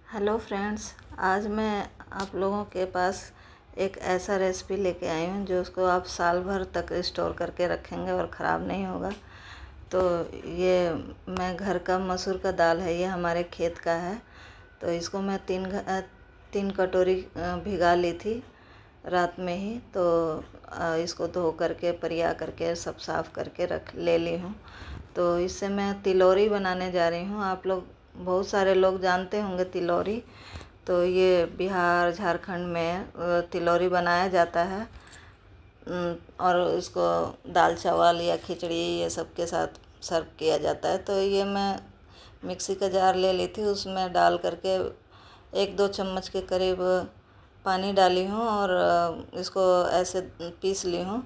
Hello friends, आज मैं आप लोगों के पास एक ऐसा रेसिपी लेके आई हूँ जो उसको आप साल भर तक स्टोर करके रखेंगे और ख़राब नहीं होगा। तो ये मैं घर का मसूर का दाल है, ये हमारे खेत का है। तो इसको मैं तीन कटोरी भिगा ली थी रात में ही। तो इसको धो करके परिया करके सब साफ़ करके ले ली हूँ। तो इससे मैं तिलौरी बनाने जा रही हूँ। आप लोग बहुत सारे लोग जानते होंगे तिलौरी। तो ये बिहार झारखंड में तिलौरी बनाया जाता है और इसको दाल चावल या खिचड़ी ये सब के साथ सर्व किया जाता है। तो ये मैं मिक्सी का जार ले ली थी, उसमें डाल करके 1-2 चम्मच के करीब पानी डाली हूँ और इसको ऐसे पीस ली हूँ।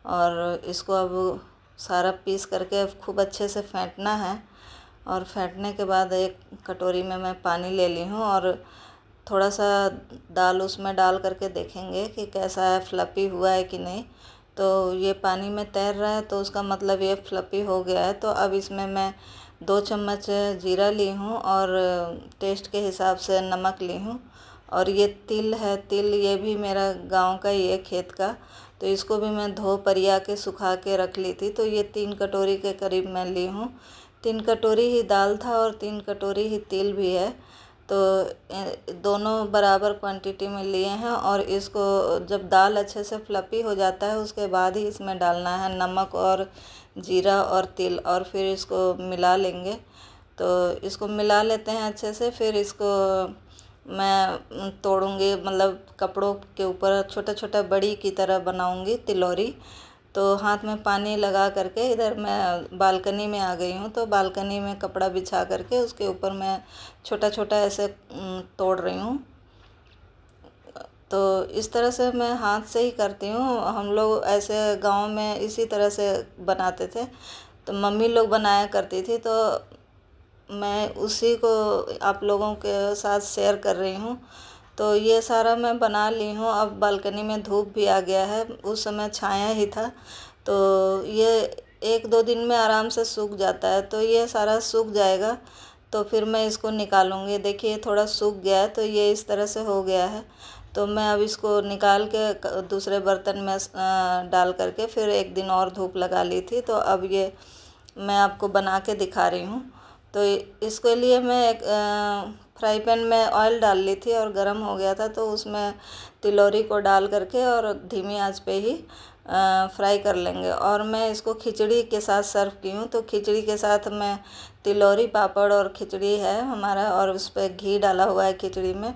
और इसको अब सारा पीस करके खूब अच्छे से फेंटना है। और फेंटने के बाद एक कटोरी में मैं पानी ले ली हूँ और थोड़ा सा दाल उसमें डाल करके देखेंगे कि कैसा है, फ्लफ़ी हुआ है कि नहीं। तो ये पानी में तैर रहा है तो उसका मतलब ये फ्लफ़ी हो गया है। तो अब इसमें मैं 2 चम्मच जीरा ली हूँ और टेस्ट के हिसाब से नमक ली हूँ। और ये तिल है, तिल ये भी मेरा गांव का ही है, खेत का। तो इसको भी मैं धो परिया के सुखा के रख ली थी। तो ये 3 कटोरी के करीब मैं ली हूँ। 3 कटोरी ही दाल था और 3 कटोरी ही तिल भी है। तो दोनों बराबर क्वांटिटी में लिए हैं। और इसको जब दाल अच्छे से फ्लफ़ी हो जाता है उसके बाद ही इसमें डालना है नमक और जीरा और तिल, और फिर इसको मिला लेंगे। तो इसको मिला लेते हैं अच्छे से। फिर इसको मैं तोड़ूंगी, मतलब कपड़ों के ऊपर छोटा छोटा बड़ी की तरह बनाऊंगी तिलौरी। तो हाथ में पानी लगा करके इधर मैं बालकनी में आ गई हूँ। तो बालकनी में कपड़ा बिछा करके उसके ऊपर मैं छोटा छोटा ऐसे तोड़ रही हूँ। तो इस तरह से मैं हाथ से ही करती हूँ। हम लोग ऐसे गांव में इसी तरह से बनाते थे, तो मम्मी लोग बनाया करती थी। तो मैं उसी को आप लोगों के साथ शेयर कर रही हूँ। तो ये सारा मैं बना ली हूँ। अब बालकनी में धूप भी आ गया है, उस समय छाया ही था। तो ये 1-2 दिन में आराम से सूख जाता है। तो ये सारा सूख जाएगा तो फिर मैं इसको निकालूंगी। देखिए थोड़ा सूख गया है, तो ये इस तरह से हो गया है। तो मैं अब इसको निकाल के दूसरे बर्तन में डाल करके फिर 1 दिन और धूप लगा ली थी। तो अब ये मैं आपको बना के दिखा रही हूँ। तो इसके लिए मैं एक फ्राई पैन में ऑयल डाल ली थी और गरम हो गया था। तो उसमें तिलौरी को डाल करके और धीमी आंच पे ही फ्राई कर लेंगे। और मैं इसको खिचड़ी के साथ सर्व की हूँ। तो खिचड़ी के साथ मैं तिलौरी, पापड़ और खिचड़ी है हमारा, और उस पर घी डाला हुआ है खिचड़ी में।